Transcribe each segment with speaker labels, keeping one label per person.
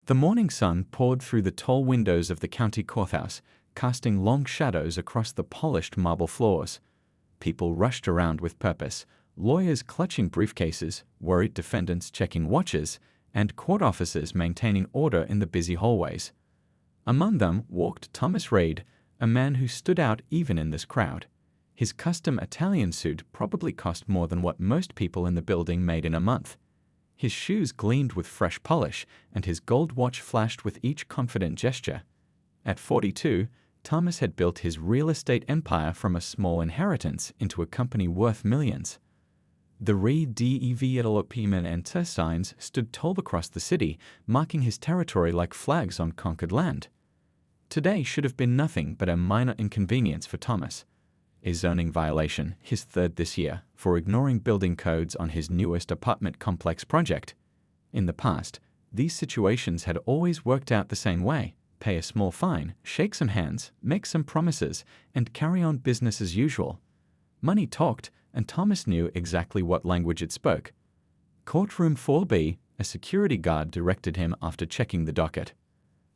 Speaker 1: The morning sun poured through the tall windows of the county courthouse, casting long shadows across the polished marble floors. People rushed around with purpose, lawyers clutching briefcases, worried defendants checking watches, and court officers maintaining order in the busy hallways. Among them walked Thomas Reid, a man who stood out even in this crowd. His custom Italian suit probably cost more than what most people in the building made in a month. His shoes gleamed with fresh polish, and his gold watch flashed with each confident gesture. At 42, Thomas had built his real estate empire from a small inheritance into a company worth millions. The Reid Development signs stood tall across the city, marking his territory like flags on conquered land. Today should have been nothing but a minor inconvenience for Thomas. A zoning violation, his third this year, for ignoring building codes on his newest apartment complex project. In the past, these situations had always worked out the same way: pay a small fine, shake some hands, make some promises, and carry on business as usual. Money talked, and Thomas knew exactly what language it spoke. Courtroom 4B, a security guard directed him after checking the docket.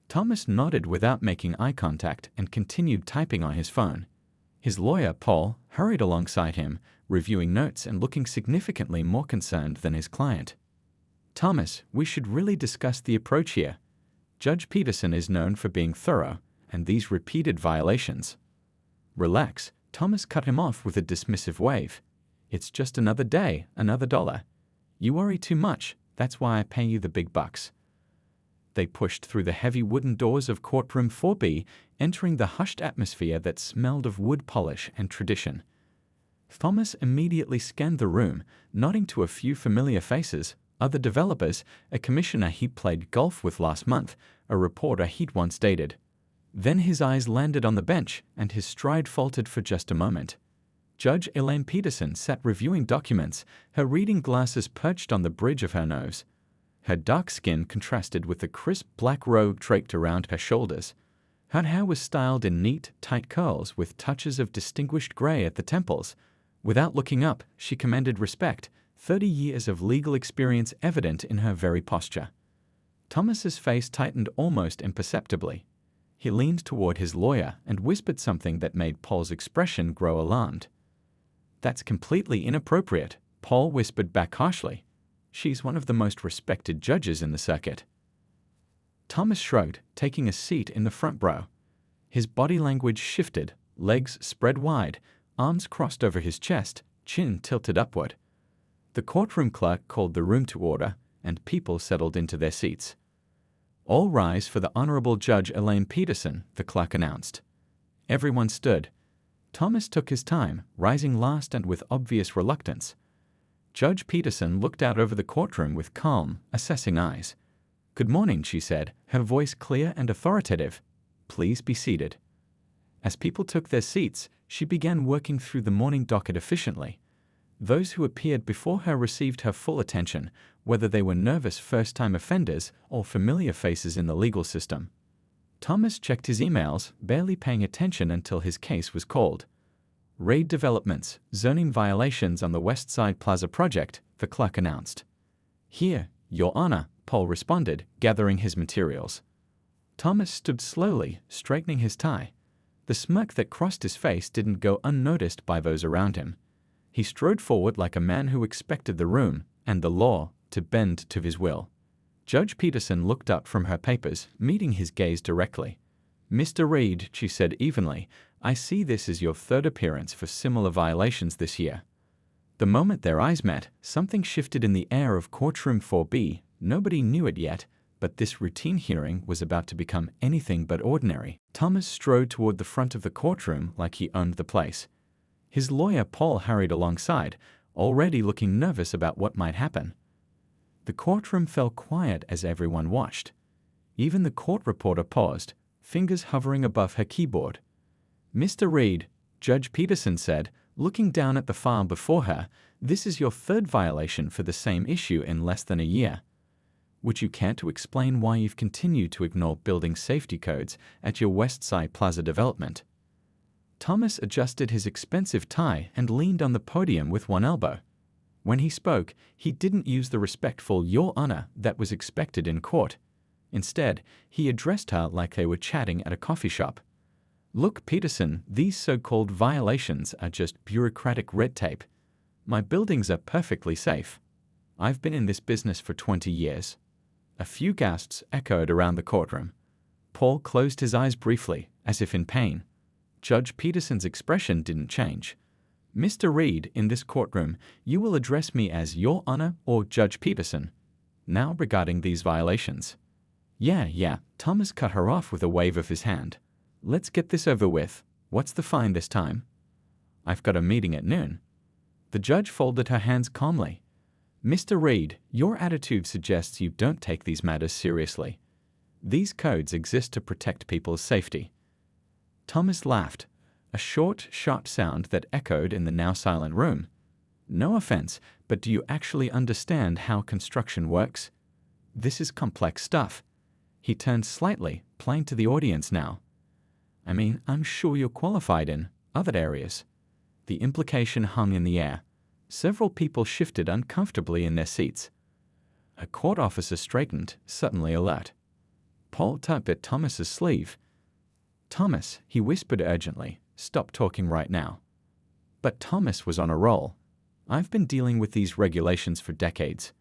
Speaker 1: Thomas nodded without making eye contact and continued typing on his phone. His lawyer, Paul, hurried alongside him, reviewing notes and looking significantly more concerned than his client. "Thomas, we should really discuss the approach here. Judge Peterson is known for being thorough, and these repeated violations." "Relax," Thomas cut him off with a dismissive wave. "It's just another day, another dollar. You worry too much, that's why I pay you the big bucks." They pushed through the heavy wooden doors of courtroom 4B, entering the hushed atmosphere that smelled of wood polish and tradition. Thomas immediately scanned the room, nodding to a few familiar faces, other developers, a commissioner he'd played golf with last month, a reporter he'd once dated. Then his eyes landed on the bench, and his stride faltered for just a moment. Judge Elaine Peterson sat reviewing documents, her reading glasses perched on the bridge of her nose. Her dark skin contrasted with the crisp black robe draped around her shoulders. Her hair was styled in neat, tight curls with touches of distinguished gray at the temples. Without looking up, she commanded respect, 30 years of legal experience evident in her very posture. Thomas's face tightened almost imperceptibly. He leaned toward his lawyer and whispered something that made Paul's expression grow alarmed. "That's completely inappropriate," Paul whispered back harshly. "She's one of the most respected judges in the circuit." Thomas shrugged, taking a seat in the front row. His body language shifted, legs spread wide, arms crossed over his chest, chin tilted upward. The courtroom clerk called the room to order, and people settled into their seats. "All rise for the Honorable Judge Elaine Peterson," the clerk announced. Everyone stood. Thomas took his time, rising last and with obvious reluctance. Judge Peterson looked out over the courtroom with calm, assessing eyes. "Good morning," she said, her voice clear and authoritative. "Please be seated." As people took their seats, she began working through the morning docket efficiently. Those who appeared before her received her full attention, whether they were nervous first-time offenders or familiar faces in the legal system. Thomas checked his emails, barely paying attention until his case was called. "Reid Developments, zoning violations on the West Side Plaza project," the clerk announced. "Here, Your Honor," Paul responded, gathering his materials. Thomas stood slowly, straightening his tie. The smirk that crossed his face didn't go unnoticed by those around him. He strode forward like a man who expected the room, and the law, to bend to his will. Judge Peterson looked up from her papers, meeting his gaze directly. "Mr. Reid," she said evenly, "I see this is your third appearance for similar violations this year." The moment their eyes met, something shifted in the air of courtroom 4B. Nobody knew it yet, but this routine hearing was about to become anything but ordinary. Thomas strode toward the front of the courtroom like he owned the place. His lawyer Paul hurried alongside, already looking nervous about what might happen. The courtroom fell quiet as everyone watched. Even the court reporter paused, fingers hovering above her keyboard. "Mr. Reid," Judge Peterson said, looking down at the file before her, "this is your third violation for the same issue in less than a year. Would you care to explain why you've continued to ignore building safety codes at your West Side Plaza development?" Thomas adjusted his expensive tie and leaned on the podium with one elbow. When he spoke, he didn't use the respectful "Your Honor" that was expected in court. Instead, he addressed her like they were chatting at a coffee shop. "Look, Peterson, these so-called violations are just bureaucratic red tape. My buildings are perfectly safe. I've been in this business for 20 years. A few gasps echoed around the courtroom. Paul closed his eyes briefly, as if in pain. Judge Peterson's expression didn't change. "Mr. Reed, in this courtroom, you will address me as Your Honor or Judge Peterson. Now regarding these violations." Yeah, Thomas cut her off with a wave of his hand. "Let's get this over with. What's the fine this time?" "I've got a meeting at noon." The judge folded her hands calmly. "Mr. Reed, your attitude suggests you don't take these matters seriously. These codes exist to protect people's safety." Thomas laughed, a short, sharp sound that echoed in the now silent room. "No offense, but do you actually understand how construction works? This is complex stuff." He turned slightly, playing to the audience now. "I mean, I'm sure you're qualified in other areas." The implication hung in the air. Several people shifted uncomfortably in their seats. A court officer straightened, suddenly alert. Paul tugged at Thomas's sleeve. "Thomas," he whispered urgently, "stop talking right now." But Thomas was on a roll. "I've been dealing with these regulations for decades.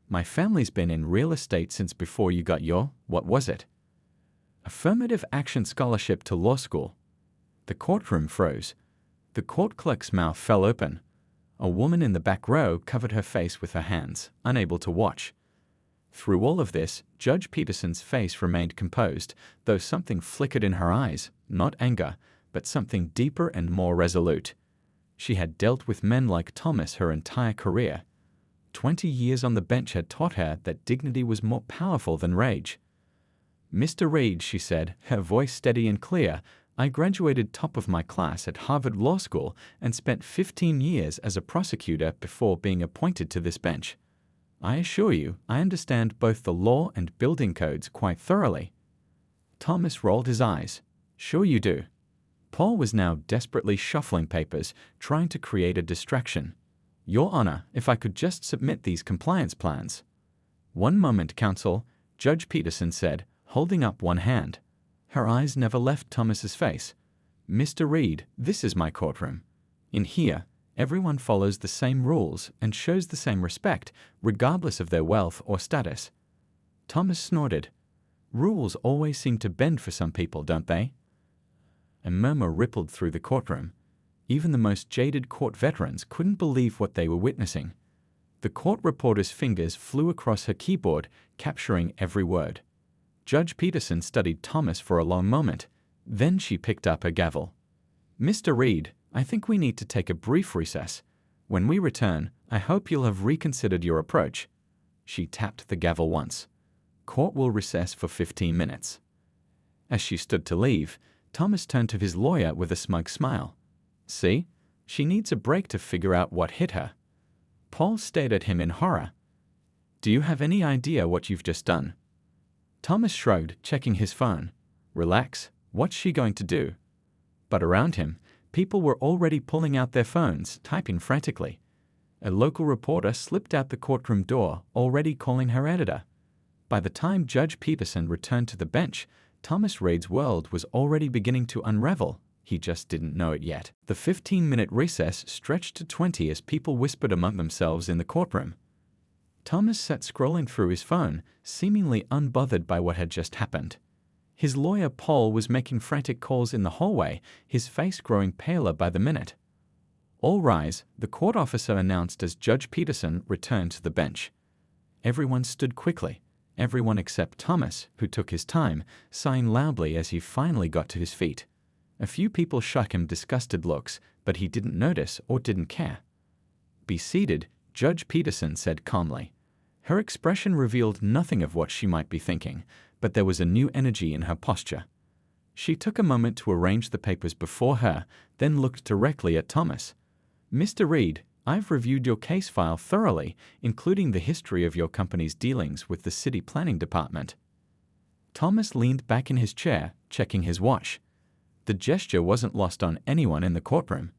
Speaker 1: My family's been in real estate since before you got your, what was it? Affirmative action scholarship to law school." The courtroom froze. The court clerk's mouth fell open. A woman in the back row covered her face with her hands, unable to watch. Through all of this, Judge Peterson's face remained composed, though something flickered in her eyes, not anger, but something deeper and more resolute. She had dealt with men like Thomas her entire career. 20 years on the bench had taught her that dignity was more powerful than rage. "Mr. Reed," she said, her voice steady and clear, "I graduated top of my class at Harvard Law School and spent 15 years as a prosecutor before being appointed to this bench. I assure you, I understand both the law and building codes quite thoroughly." Thomas rolled his eyes. "Sure you do." Paul was now desperately shuffling papers, trying to create a distraction. "Your Honor, if I could just submit these compliance plans." "One moment, counsel," Judge Peterson said, holding up one hand. Her eyes never left Thomas's face. "Mr. Reed, this is my courtroom. In here, everyone follows the same rules and shows the same respect, regardless of their wealth or status." Thomas snorted. "Rules always seem to bend for some people, don't they?" A murmur rippled through the courtroom. Even the most jaded court veterans couldn't believe what they were witnessing. The court reporter's fingers flew across her keyboard, capturing every word. Judge Peterson studied Thomas for a long moment. Then she picked up her gavel. "Mr. Reed, I think we need to take a brief recess. When we return, I hope you'll have reconsidered your approach." She tapped the gavel once. "Court will recess for 15 minutes." As she stood to leave, Thomas turned to his lawyer with a smug smile. "See? She needs a break to figure out what hit her." Paul stared at him in horror. "Do you have any idea what you've just done?" Thomas shrugged, checking his phone. "Relax. What's she going to do?" But around him, people were already pulling out their phones, typing frantically. A local reporter slipped out the courtroom door, already calling her editor. By the time Judge Peterson returned to the bench, Thomas Reed's world was already beginning to unravel. He just didn't know it yet. The 15-minute recess stretched to 20 as people whispered among themselves in the courtroom. Thomas sat scrolling through his phone, seemingly unbothered by what had just happened. His lawyer Paul was making frantic calls in the hallway, his face growing paler by the minute. "All rise," the court officer announced as Judge Peterson returned to the bench. Everyone stood quickly, everyone except Thomas, who took his time, sighing loudly as he finally got to his feet. A few people shot him disgusted looks, but he didn't notice or didn't care. "Be seated," Judge Peterson said calmly. Her expression revealed nothing of what she might be thinking, but there was a new energy in her posture. She took a moment to arrange the papers before her, then looked directly at Thomas. "Mr. Reed, I've reviewed your case file thoroughly, including the history of your company's dealings with the city planning department." Thomas leaned back in his chair, checking his watch. The gesture wasn't lost on anyone in the courtroom.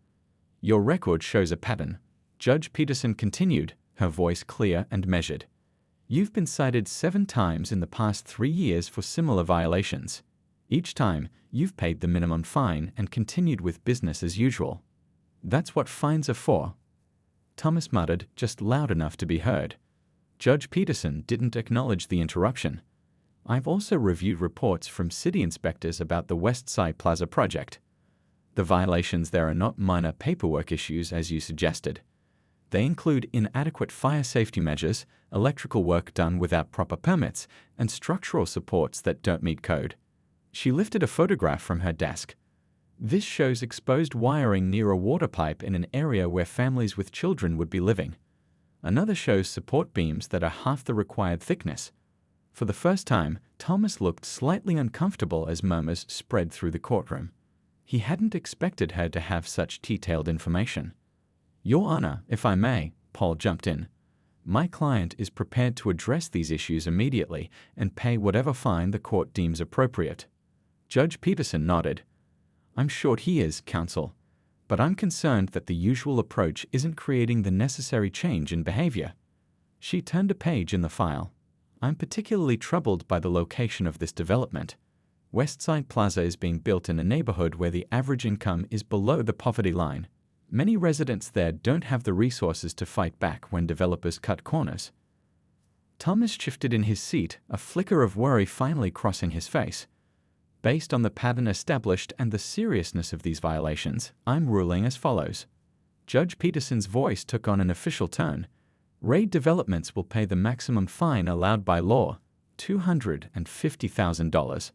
Speaker 1: "Your record shows a pattern," Judge Peterson continued, her voice clear and measured. You've been cited 7 times in the past 3 years for similar violations. Each time, you've paid the minimum fine and continued with business as usual. That's what fines are for." Thomas muttered, just loud enough to be heard. Judge Peterson didn't acknowledge the interruption. "I've also reviewed reports from city inspectors about the West Side Plaza project. The violations there are not minor paperwork issues as you suggested. They include inadequate fire safety measures, electrical work done without proper permits, and structural supports that don't meet code." She lifted a photograph from her desk. "This shows exposed wiring near a water pipe in an area where families with children would be living. Another shows support beams that are half the required thickness." For the first time, Thomas looked slightly uncomfortable as murmurs spread through the courtroom. He hadn't expected her to have such detailed information. "Your Honor, if I may," Paul jumped in. "My client is prepared to address these issues immediately and pay whatever fine the court deems appropriate." Judge Peterson nodded. "I'm sure he is, counsel. But I'm concerned that the usual approach isn't creating the necessary change in behavior." She turned a page in the file. "I'm particularly troubled by the location of this development. Westside Plaza is being built in a neighborhood where the average income is below the poverty line. Many residents there don't have the resources to fight back when developers cut corners." Thomas shifted in his seat, a flicker of worry finally crossing his face. "Based on the pattern established and the seriousness of these violations, I'm ruling as follows." Judge Peterson's voice took on an official tone. "Raid Developments will pay the maximum fine allowed by law, $250,000.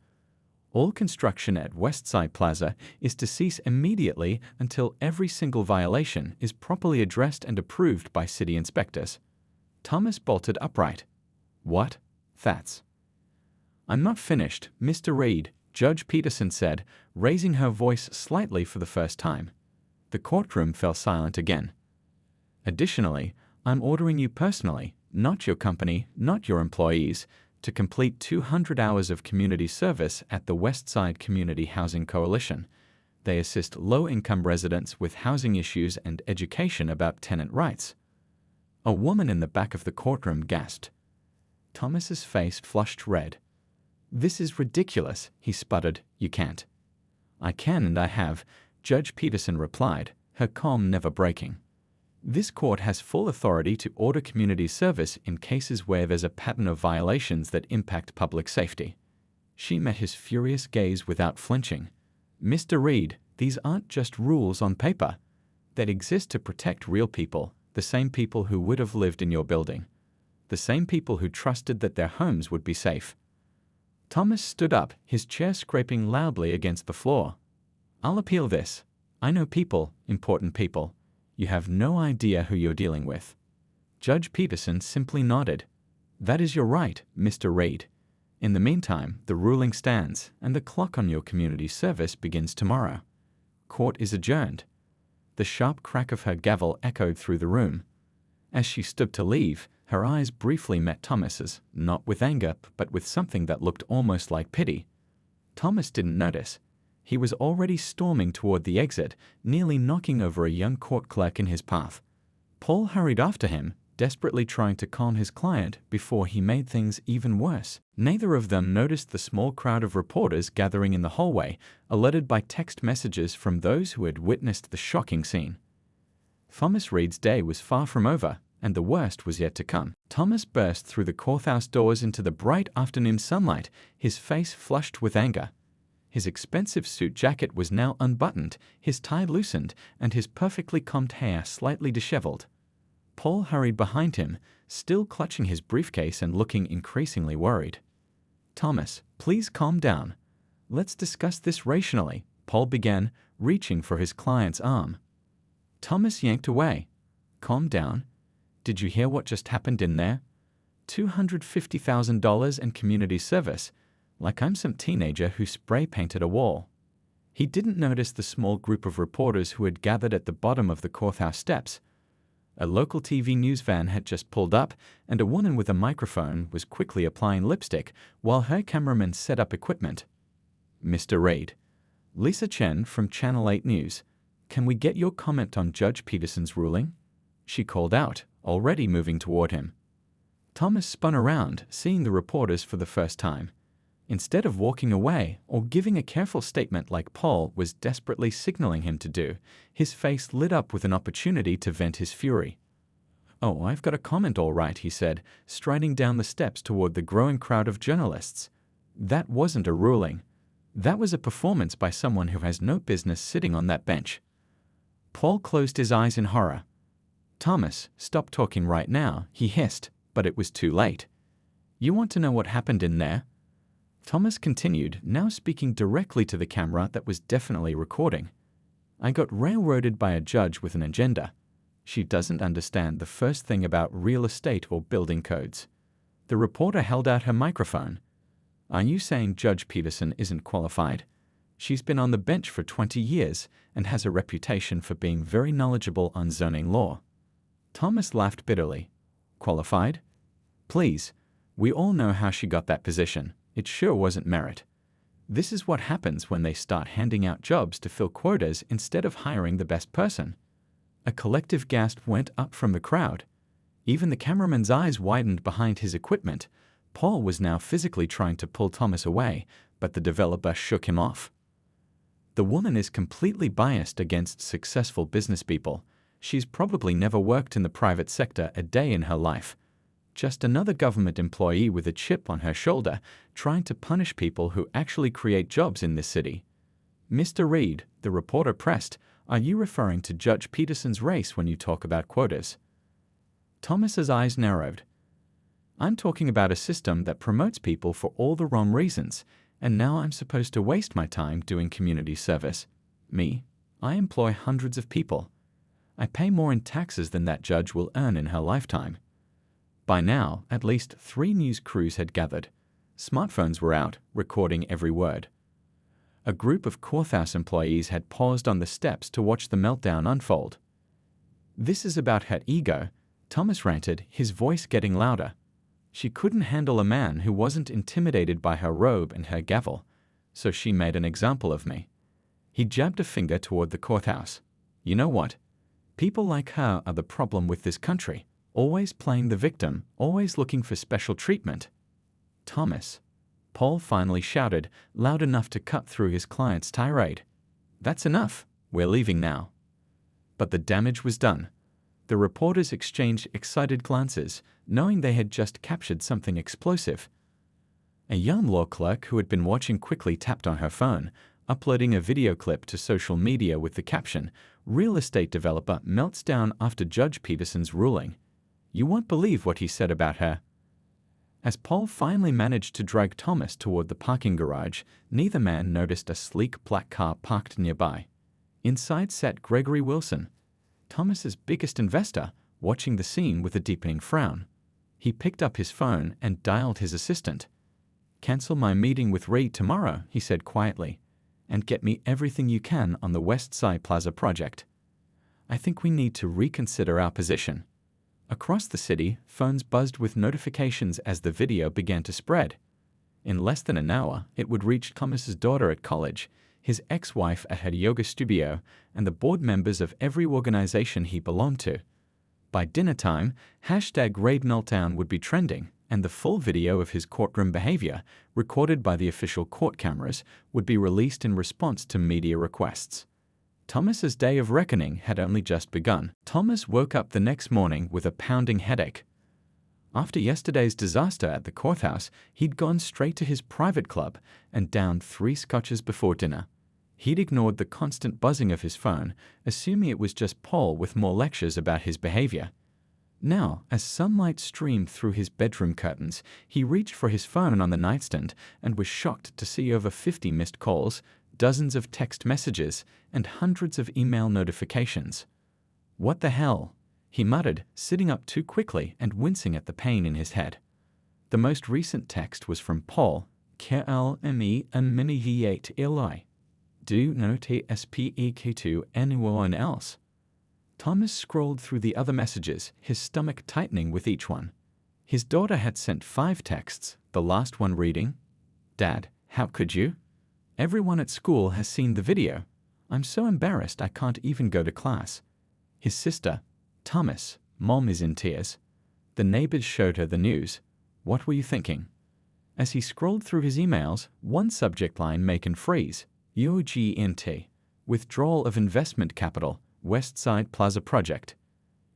Speaker 1: All construction at Westside Plaza is to cease immediately until every single violation is properly addressed and approved by city inspectors." Thomas bolted upright. "What? That's—" "I'm not finished, Mr. Reed," Judge Peterson said, raising her voice slightly for the first time. The courtroom fell silent again. "Additionally, I'm ordering you personally, not your company, not your employees, to complete 200 hours of community service at the Westside Community Housing Coalition. They assist low-income residents with housing issues and education about tenant rights." A woman in the back of the courtroom gasped. Thomas's face flushed red. "This is ridiculous," he sputtered. "You can't." "I can and I have," Judge Peterson replied, her calm never breaking. "This court has full authority to order community service in cases where there's a pattern of violations that impact public safety." She met his furious gaze without flinching. "Mr. Reed, these aren't just rules on paper. They exist to protect real people, the same people who would have lived in your building, the same people who trusted that their homes would be safe." Thomas stood up, his chair scraping loudly against the floor. "I'll appeal this. I know people, important people. You have no idea who you're dealing with." Judge Peterson simply nodded. "That is your right, Mr. Reed. In the meantime, the ruling stands, and the clock on your community service begins tomorrow. Court is adjourned." The sharp crack of her gavel echoed through the room. As she stood to leave, her eyes briefly met Thomas's, not with anger, but with something that looked almost like pity. Thomas didn't notice. He was already storming toward the exit, nearly knocking over a young court clerk in his path. Paul hurried after him, desperately trying to calm his client before he made things even worse. Neither of them noticed the small crowd of reporters gathering in the hallway, alerted by text messages from those who had witnessed the shocking scene. Thomas Reed's day was far from over, and the worst was yet to come. Thomas burst through the courthouse doors into the bright afternoon sunlight, his face flushed with anger. His expensive suit jacket was now unbuttoned, his tie loosened, and his perfectly combed hair slightly disheveled. Paul hurried behind him, still clutching his briefcase and looking increasingly worried. "Thomas, please calm down. Let's discuss this rationally," Paul began, reaching for his client's arm. Thomas yanked away. "Calm down? Did you hear what just happened in there? $250,000 in community service. Like I'm some teenager who spray-painted a wall." He didn't notice the small group of reporters who had gathered at the bottom of the courthouse steps. A local TV news van had just pulled up, and a woman with a microphone was quickly applying lipstick while her cameraman set up equipment. "Mr. Reed, Lisa Chen from Channel 8 News. Can we get your comment on Judge Peterson's ruling?" she called out, already moving toward him. Thomas spun around, seeing the reporters for the first time. Instead of walking away or giving a careful statement like Paul was desperately signaling him to do, his face lit up with an opportunity to vent his fury. "Oh, I've got a comment all right," he said, striding down the steps toward the growing crowd of journalists. "That wasn't a ruling. That was a performance by someone who has no business sitting on that bench." Paul closed his eyes in horror. "Thomas, stop talking right now," he hissed, but it was too late. "You want to know what happened in there?" Thomas continued, now speaking directly to the camera that was definitely recording. "I got railroaded by a judge with an agenda. She doesn't understand the first thing about real estate or building codes." The reporter held out her microphone. "Are you saying Judge Peterson isn't qualified? She's been on the bench for 20 years and has a reputation for being very knowledgeable on zoning law." Thomas laughed bitterly. "Qualified? Please, we all know how she got that position. It sure wasn't merit. This is what happens when they start handing out jobs to fill quotas instead of hiring the best person." A collective gasp went up from the crowd. Even the cameraman's eyes widened behind his equipment. Paul was now physically trying to pull Thomas away, but the developer shook him off. "The woman is completely biased against successful business people. She's probably never worked in the private sector a day in her life. Just another government employee with a chip on her shoulder trying to punish people who actually create jobs in this city." "Mr. Reed," the reporter pressed, "are you referring to Judge Peterson's race when you talk about quotas?" Thomas's eyes narrowed. "I'm talking about a system that promotes people for all the wrong reasons, and now I'm supposed to waste my time doing community service. Me? I employ hundreds of people. I pay more in taxes than that judge will earn in her lifetime." By now, at least 3 news crews had gathered. Smartphones were out, recording every word. A group of courthouse employees had paused on the steps to watch the meltdown unfold. "This is about her ego," Thomas ranted, his voice getting louder. "She couldn't handle a man who wasn't intimidated by her robe and her gavel, so she made an example of me." He jabbed a finger toward the courthouse. "You know what? People like her are the problem with this country. Always playing the victim, always looking for special treatment." "Thomas," Paul finally shouted, loud enough to cut through his client's tirade. "That's enough. We're leaving now." But the damage was done. The reporters exchanged excited glances, knowing they had just captured something explosive. A young law clerk who had been watching quickly tapped on her phone, uploading a video clip to social media with the caption, "Real estate developer melts down after Judge Peterson's ruling. You won't believe what he said about her." As Paul finally managed to drag Thomas toward the parking garage, neither man noticed a sleek black car parked nearby. Inside sat Gregory Wilson, Thomas's biggest investor, watching the scene with a deepening frown. He picked up his phone and dialed his assistant. "Cancel my meeting with Reed tomorrow," he said quietly, "and get me everything you can on the West Side Plaza project. I think we need to reconsider our position." Across the city, phones buzzed with notifications as the video began to spread. In less than an hour, it would reach Thomas's daughter at college, his ex-wife at her yoga studio, and the board members of every organization he belonged to. By dinner time, #RaidMeltdown would be trending, and the full video of his courtroom behavior, recorded by the official court cameras, would be released in response to media requests. Thomas's day of reckoning had only just begun. Thomas woke up the next morning with a pounding headache. After yesterday's disaster at the courthouse, he'd gone straight to his private club and downed 3 scotches before dinner. He'd ignored the constant buzzing of his phone, assuming it was just Paul with more lectures about his behavior. Now, as sunlight streamed through his bedroom curtains, he reached for his phone on the nightstand and was shocked to see over 50 missed calls, dozens of text messages, and hundreds of email notifications. "What the hell?" he muttered, sitting up too quickly and wincing at the pain in his head. The most recent text was from Paul, "KLME and Humiliated Eli. Do not speak to anyone else." Thomas scrolled through the other messages, his stomach tightening with each one. His daughter had sent 5 texts, the last one reading, "Dad, how could you? Everyone at school has seen the video. I'm so embarrassed I can't even go to class." His sister, "Thomas, Mom is in tears. The neighbors showed her the news. What were you thinking? As he scrolled through his emails, one subject line make and freeze. UGNT. Withdrawal of investment capital, West Side Plaza project.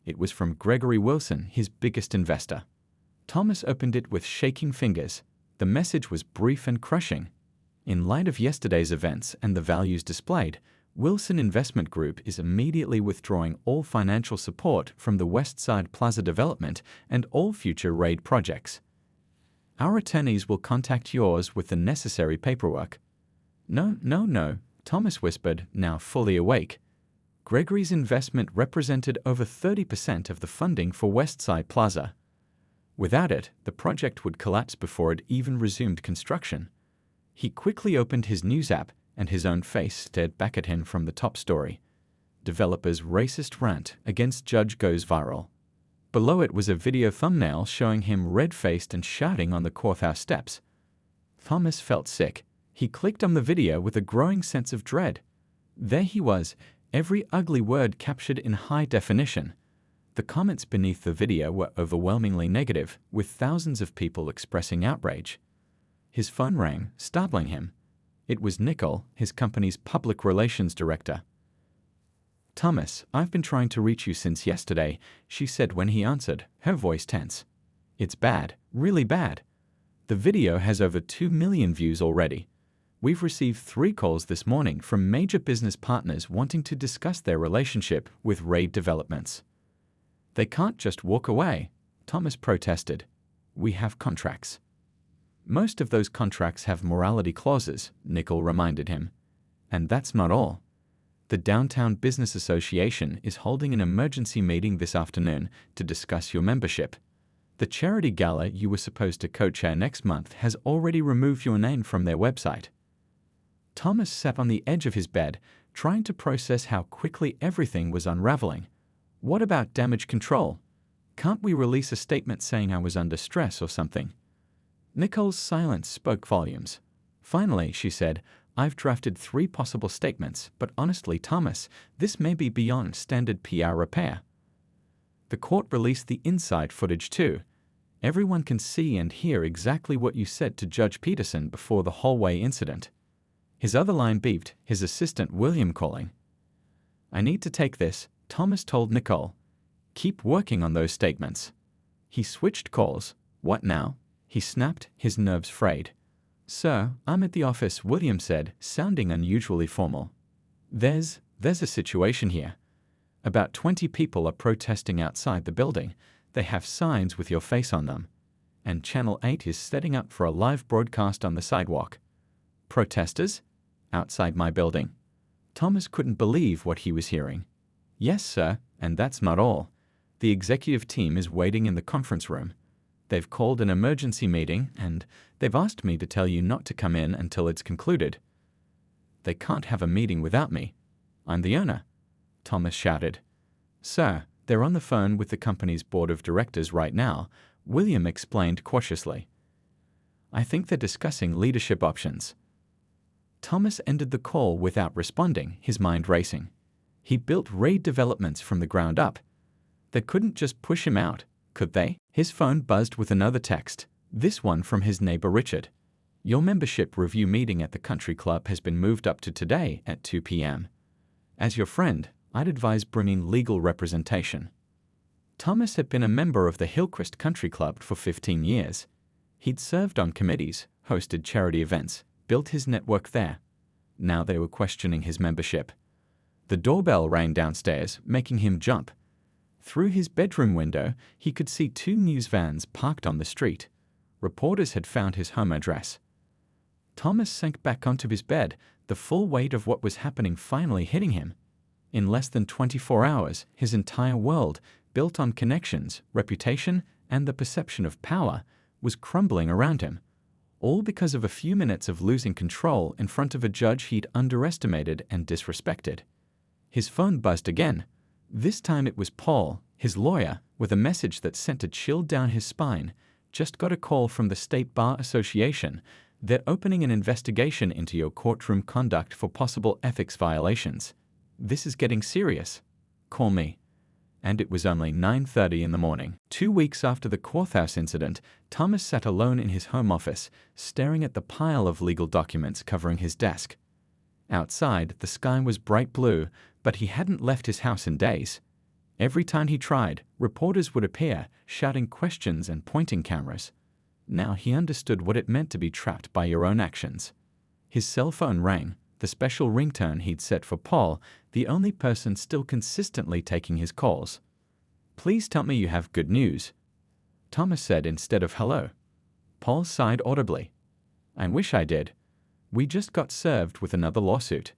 Speaker 1: It was from Gregory Wilson, his biggest investor. Thomas opened it with shaking fingers. The message was brief and crushing. In light of yesterday's events and the values displayed, Wilson Investment Group is immediately withdrawing all financial support from the West Side Plaza development and all future RAID projects. Our attorneys will contact yours with the necessary paperwork. No, Thomas whispered, now fully awake. Gregory's investment represented over 30% of the funding for West Side Plaza. Without it, the project would collapse before it even resumed construction. He quickly opened his news app, and his own face stared back at him from the top story. Developer's racist rant against judge goes viral. Below it was a video thumbnail showing him red-faced and shouting on the courthouse steps. Thomas felt sick. He clicked on the video with a growing sense of dread. There he was, every ugly word captured in high definition. The comments beneath the video were overwhelmingly negative, with thousands of people expressing outrage. His phone rang, startling him. It was Nicole, his company's public relations director. "Thomas, I've been trying to reach you since yesterday," she said when he answered, her voice tense. "It's bad, really bad. The video has over 2 million views already. We've received 3 calls this morning from major business partners wanting to discuss their relationship with RAID developments." "They can't just walk away," Thomas protested. "We have contracts." "Most of those contracts have morality clauses," Nicole reminded him. "And that's not all. The Downtown Business Association is holding an emergency meeting this afternoon to discuss your membership. The charity gala you were supposed to co-chair next month has already removed your name from their website." Thomas sat on the edge of his bed, trying to process how quickly everything was unraveling. What about damage control? Can't we release a statement saying I was under stress or something? Nicole's silence spoke volumes. Finally, she said, "I've drafted 3 possible statements, but honestly, Thomas, this may be beyond standard PR repair." The court released the inside footage too. Everyone can see and hear exactly what you said to Judge Peterson before the hallway incident. His other line beeped, his assistant William calling. "I need to take this," Thomas told Nicole. "Keep working on those statements." He switched calls. "What now?" he snapped, his nerves frayed. "Sir, I'm at the office," William said, sounding unusually formal. There's a situation here. About 20 people are protesting outside the building. They have signs with your face on them. And Channel 8 is setting up for a live broadcast on the sidewalk." "Protesters? Outside my building?" Thomas couldn't believe what he was hearing. "Yes, sir, and that's not all. The executive team is waiting in the conference room. They've called an emergency meeting, and they've asked me to tell you not to come in until it's concluded." "They can't have a meeting without me. I'm the owner," Thomas shouted. "Sir, they're on the phone with the company's board of directors right now," William explained cautiously. "I think they're discussing leadership options." Thomas ended the call without responding, his mind racing. He built RAID developments from the ground up. They couldn't just push him out, could they? His phone buzzed with another text, this one from his neighbor Richard. "Your membership review meeting at the country club has been moved up to today at 2 p.m. As your friend, I'd advise bringing legal representation." Thomas had been a member of the Hillcrest Country Club for 15 years. He'd served on committees, hosted charity events, built his network there. Now they were questioning his membership. The doorbell rang downstairs, making him jump. Through his bedroom window, he could see 2 news vans parked on the street. Reporters had found his home address. Thomas sank back onto his bed, the full weight of what was happening finally hitting him. In less than 24 hours, his entire world, built on connections, reputation, and the perception of power, was crumbling around him. All because of a few minutes of losing control in front of a judge he'd underestimated and disrespected. His phone buzzed again. This time it was Paul, his lawyer, with a message that sent a chill down his spine. "Just got a call from the State Bar Association. They're opening an investigation into your courtroom conduct for possible ethics violations. This is getting serious. Call me." And it was only 9:30 in the morning. 2 weeks after the courthouse incident, Thomas sat alone in his home office, staring at the pile of legal documents covering his desk. Outside, the sky was bright blue, but he hadn't left his house in days. Every time he tried, reporters would appear, shouting questions and pointing cameras. Now he understood what it meant to be trapped by your own actions. His cell phone rang, the special ringtone he'd set for Paul, the only person still consistently taking his calls. "Please tell me you have good news," Thomas said instead of hello. Paul sighed audibly. "I wish I did. We just got served with another lawsuit.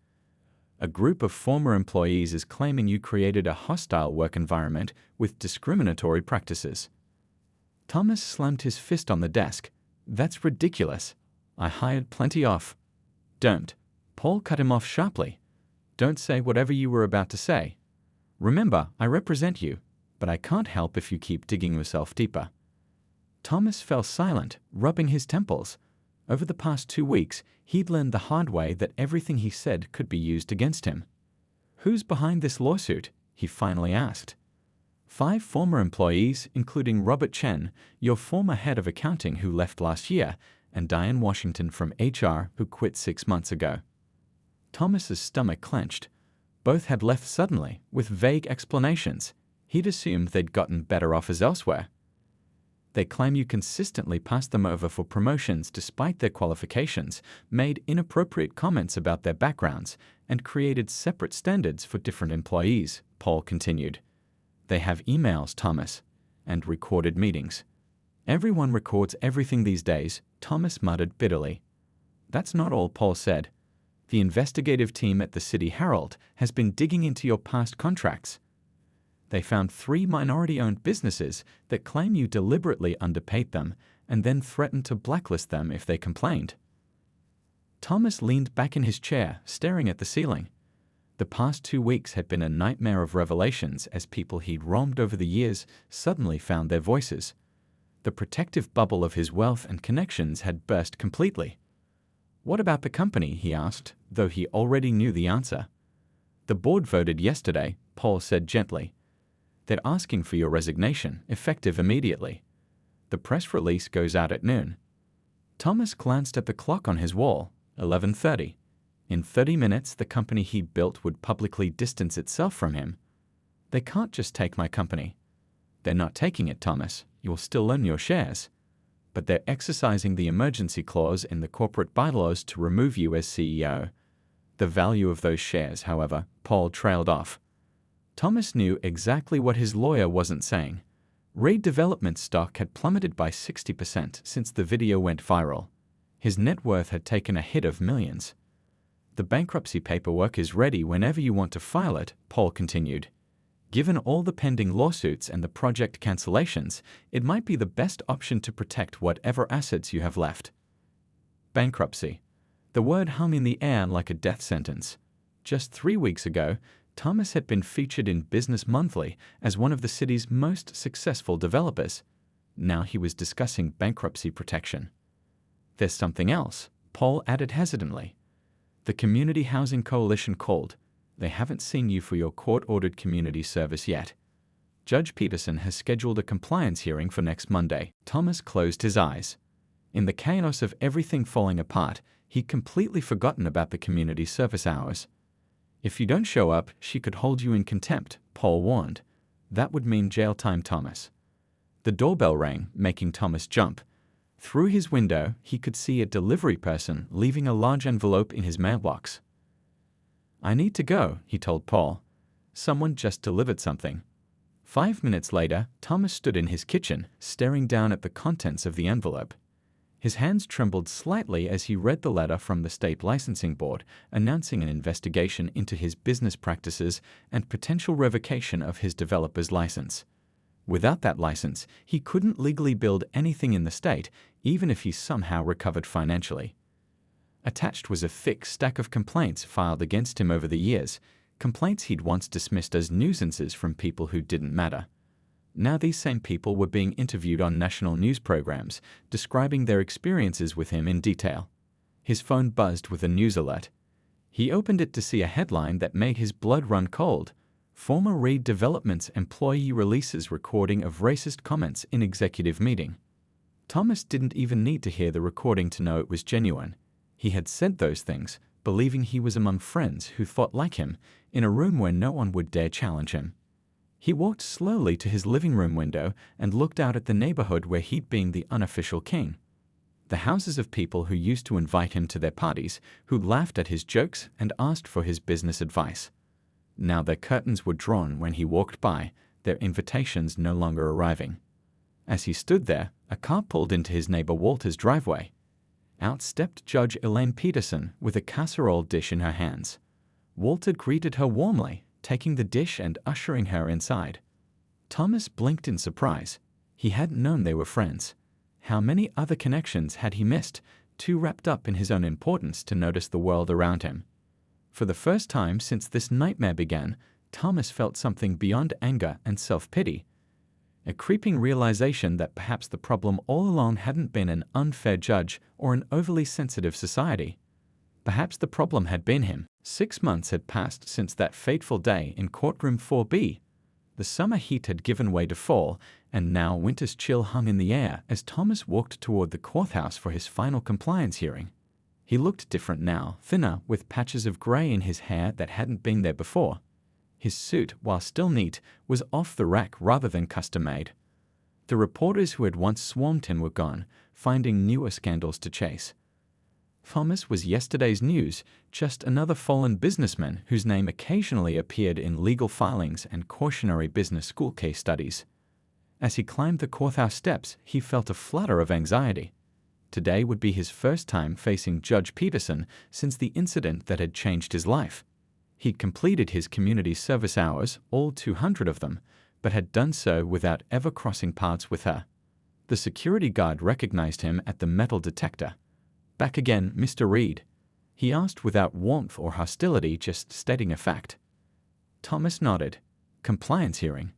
Speaker 1: A group of former employees is claiming you created a hostile work environment with discriminatory practices." Thomas slammed his fist on the desk. "That's ridiculous. I hired plenty of—" "Don't." Paul cut him off sharply. "Don't say whatever you were about to say. Remember, I represent you, but I can't help if you keep digging yourself deeper." Thomas fell silent, rubbing his temples. Over the past 2 weeks, he'd learned the hard way that everything he said could be used against him. "Who's behind this lawsuit?" he finally asked. "5 former employees, including Robert Chen, your former head of accounting who left last year, and Diane Washington from HR who quit 6 months ago." Thomas's stomach clenched. Both had left suddenly, with vague explanations. He'd assumed they'd gotten better offers elsewhere. "They claim you consistently passed them over for promotions despite their qualifications, made inappropriate comments about their backgrounds, and created separate standards for different employees," Paul continued. "They have emails, Thomas, and recorded meetings." "Everyone records everything these days," Thomas muttered bitterly. "That's not all," Paul said. "The investigative team at the City Herald has been digging into your past contracts. They found 3 minority-owned businesses that claim you deliberately underpaid them and then threatened to blacklist them if they complained." Thomas leaned back in his chair, staring at the ceiling. The past 2 weeks had been a nightmare of revelations as people he'd wronged over the years suddenly found their voices. The protective bubble of his wealth and connections had burst completely. "What about the company?" he asked, though he already knew the answer. "The board voted yesterday," Paul said gently. "They're asking for your resignation, effective immediately. The press release goes out at noon." Thomas glanced at the clock on his wall, 11:30. In 30 minutes, the company he built would publicly distance itself from him. "They can't just take my company." "They're not taking it, Thomas. You'll still own your shares. But they're exercising the emergency clause in the corporate bylaws to remove you as CEO. The value of those shares, however," Paul trailed off. Thomas knew exactly what his lawyer wasn't saying. Reed Development stock had plummeted by 60% since the video went viral. His net worth had taken a hit of millions. "The bankruptcy paperwork is ready whenever you want to file it," Paul continued. "Given all the pending lawsuits and the project cancellations, it might be the best option to protect whatever assets you have left." Bankruptcy. The word hung in the air like a death sentence. Just 3 weeks ago, Thomas had been featured in Business Monthly as one of the city's most successful developers. Now he was discussing bankruptcy protection. "There's something else," Paul added hesitantly. "The Community Housing Coalition called. They haven't seen you for your court-ordered community service yet. Judge Peterson has scheduled a compliance hearing for next Monday." Thomas closed his eyes. In the chaos of everything falling apart, he'd completely forgotten about the community service hours. "If you don't show up, she could hold you in contempt," Paul warned. "That would mean jail time, Thomas." The doorbell rang, making Thomas jump. Through his window, he could see a delivery person leaving a large envelope in his mailbox. "I need to go," he told Paul. "Someone just delivered something." 5 minutes later, Thomas stood in his kitchen, staring down at the contents of the envelope. His hands trembled slightly as he read the letter from the State Licensing Board, announcing an investigation into his business practices and potential revocation of his developer's license. Without that license, he couldn't legally build anything in the state, even if he somehow recovered financially. Attached was a thick stack of complaints filed against him over the years, complaints he'd once dismissed as nuisances from people who didn't matter. Now these same people were being interviewed on national news programs, describing their experiences with him in detail. His phone buzzed with a news alert. He opened it to see a headline that made his blood run cold. Former Reed Developments employee releases recording of racist comments in executive meeting. Thomas didn't even need to hear the recording to know it was genuine. He had said those things, believing he was among friends who thought like him, in a room where no one would dare challenge him. He walked slowly to his living room window and looked out at the neighborhood where he'd been the unofficial king. The houses of people who used to invite him to their parties, who laughed at his jokes and asked for his business advice. Now their curtains were drawn when he walked by, their invitations no longer arriving. As he stood there, a car pulled into his neighbor Walter's driveway. Out stepped Judge Elaine Peterson with a casserole dish in her hands. Walter greeted her warmly, taking the dish and ushering her inside. Thomas blinked in surprise. He hadn't known they were friends. How many other connections had he missed, too wrapped up in his own importance to notice the world around him? For the first time since this nightmare began, Thomas felt something beyond anger and self-pity. A creeping realization that perhaps the problem all along hadn't been an unfair judge or an overly sensitive society. Perhaps the problem had been him. 6 months had passed since that fateful day in courtroom 4B. The summer heat had given way to fall, and now winter's chill hung in the air as Thomas walked toward the courthouse for his final compliance hearing. He looked different now, thinner, with patches of gray in his hair that hadn't been there before. His suit, while still neat, was off the rack rather than custom-made. The reporters who had once swarmed him were gone, finding newer scandals to chase. Thomas was yesterday's news, just another fallen businessman whose name occasionally appeared in legal filings and cautionary business school case studies. As he climbed the courthouse steps, he felt a flutter of anxiety. Today would be his first time facing Judge Peterson since the incident that had changed his life. He'd completed his community service hours, all 200 of them, but had done so without ever crossing paths with her. The security guard recognized him at the metal detector. "Back again, Mr. Reed?" he asked without warmth or hostility, just stating a fact. Thomas nodded. Compliance hearing.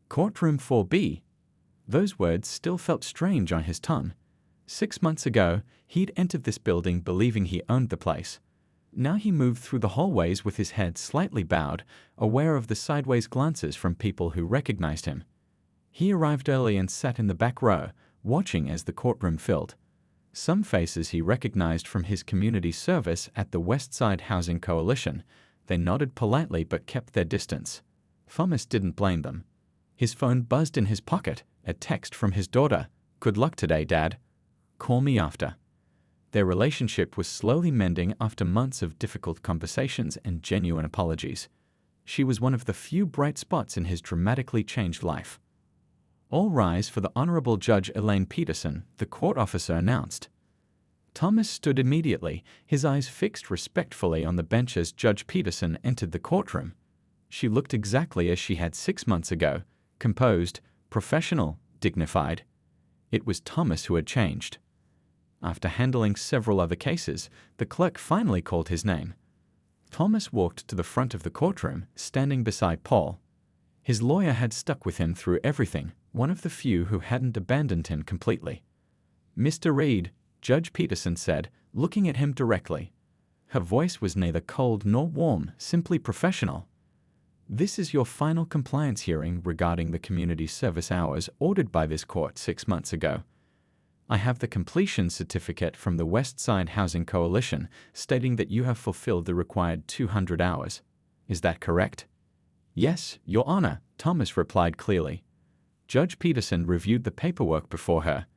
Speaker 1: Courtroom 4B. Those words still felt strange on his tongue. 6 months ago, he'd entered this building believing he owned the place. Now he moved through the hallways with his head slightly bowed, aware of the sideways glances from people who recognized him. He arrived early and sat in the back row, watching as the courtroom filled. Some faces he recognized from his community service at the West Side Housing Coalition. They nodded politely but kept their distance. Thomas didn't blame them. His phone buzzed in his pocket, a text from his daughter. "Good luck today, Dad. Call me after." Their relationship was slowly mending after months of difficult conversations and genuine apologies. She was one of the few bright spots in his dramatically changed life. "All rise for the Honorable Judge Elaine Peterson," the court officer announced. Thomas stood immediately, his eyes fixed respectfully on the bench as Judge Peterson entered the courtroom. She looked exactly as she had 6 months ago, composed, professional, dignified. It was Thomas who had changed. After handling several other cases, the clerk finally called his name. Thomas walked to the front of the courtroom, standing beside Paul. His lawyer had stuck with him through everything, one of the few who hadn't abandoned him completely. "Mr. Reed," Judge Peterson said, looking at him directly. Her voice was neither cold nor warm, simply professional. "This is your final compliance hearing regarding the community service hours ordered by this court 6 months ago. I have the completion certificate from the West Side Housing Coalition stating that you have fulfilled the required 200 hours. Is that correct?" "Yes, Your Honor," Thomas replied clearly. Judge Peterson reviewed the paperwork before her.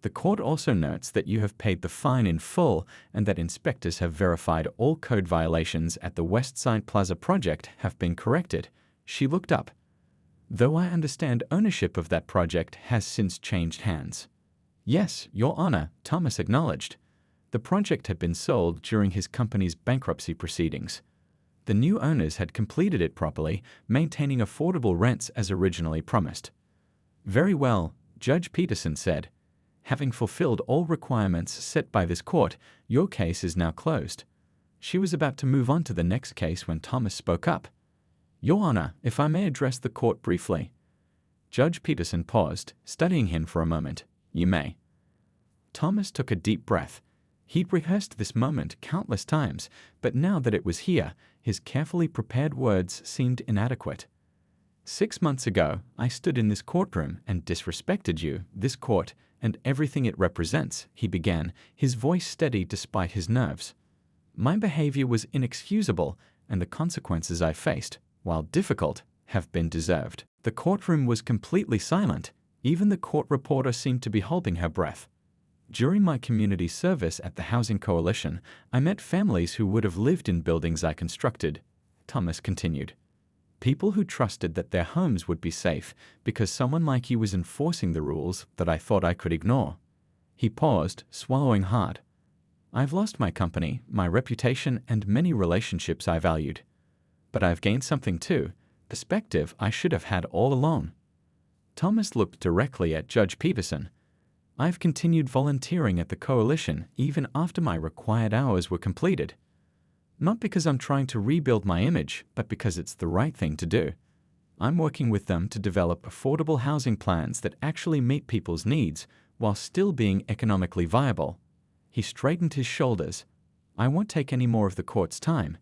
Speaker 1: "The court also notes that you have paid the fine in full and that inspectors have verified all code violations at the West Side Plaza project have been corrected." She looked up. "Though I understand ownership of that project has since changed hands." "Yes, Your Honor," Thomas acknowledged. The project had been sold during his company's bankruptcy proceedings. The new owners had completed it properly, maintaining affordable rents as originally promised. "Very well," Judge Peterson said. "Having fulfilled all requirements set by this court, your case is now closed." She was about to move on to the next case when Thomas spoke up. "Your Honor, if I may address the court briefly." Judge Peterson paused, studying him for a moment. "You may." Thomas took a deep breath. He'd rehearsed this moment countless times, but now that it was here, his carefully prepared words seemed inadequate. 6 months ago, I stood in this courtroom and disrespected you, this court, and everything it represents, he began, his voice steady despite his nerves. My behavior was inexcusable, and the consequences I faced, while difficult, have been deserved. The courtroom was completely silent. Even the court reporter seemed to be holding her breath. During my community service at the Housing Coalition, I met families who would have lived in buildings I constructed, Thomas continued. People who trusted that their homes would be safe because someone like you was enforcing the rules that I thought I could ignore. He paused, swallowing hard. I've lost my company, my reputation, and many relationships I valued. But I've gained something too, perspective I should have had all along. Thomas looked directly at Judge Peterson. I've continued volunteering at the coalition even after my required hours were completed. Not because I'm trying to rebuild my image, but because it's the right thing to do. I'm working with them to develop affordable housing plans that actually meet people's needs while still being economically viable. He straightened his shoulders. I won't take any more of the court's time.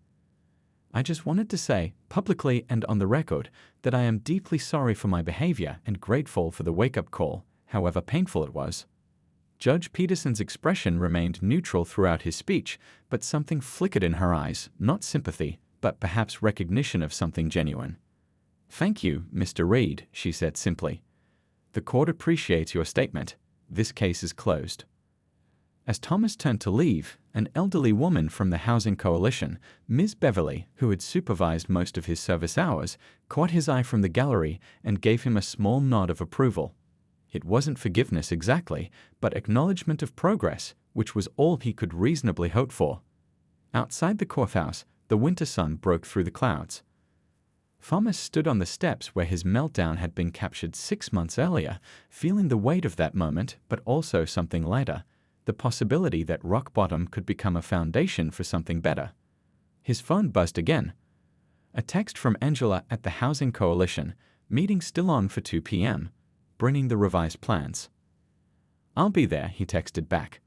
Speaker 1: I just wanted to say, publicly and on the record, that I am deeply sorry for my behavior and grateful for the wake-up call, however painful it was. Judge Peterson's expression remained neutral throughout his speech, but something flickered in her eyes, not sympathy, but perhaps recognition of something genuine. Thank you, Mr. Reed, she said simply. The court appreciates your statement. This case is closed. As Thomas turned to leave, an elderly woman from the Housing Coalition, Ms. Beverly, who had supervised most of his service hours, caught his eye from the gallery and gave him a small nod of approval. It wasn't forgiveness exactly, but acknowledgement of progress, which was all he could reasonably hope for. Outside the courthouse, the winter sun broke through the clouds. Thomas stood on the steps where his meltdown had been captured 6 months earlier, feeling the weight of that moment, but also something lighter, the possibility that rock bottom could become a foundation for something better. His phone buzzed again. A text from Angela at the Housing Coalition, meeting still on for 2 p.m., bringing the revised plans. I'll be there, he texted back.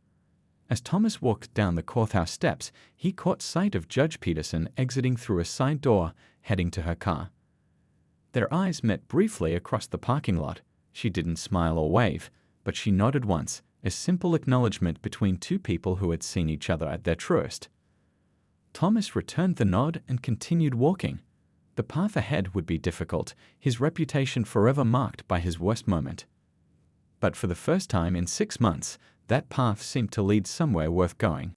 Speaker 1: As Thomas walked down the courthouse steps, he caught sight of Judge Peterson exiting through a side door, heading to her car. Their eyes met briefly across the parking lot. She didn't smile or wave, but she nodded once, a simple acknowledgement between two people who had seen each other at their truest. Thomas returned the nod and continued walking. The path ahead would be difficult, his reputation forever marked by his worst moment. But for the first time in 6 months, that path seemed to lead somewhere worth going.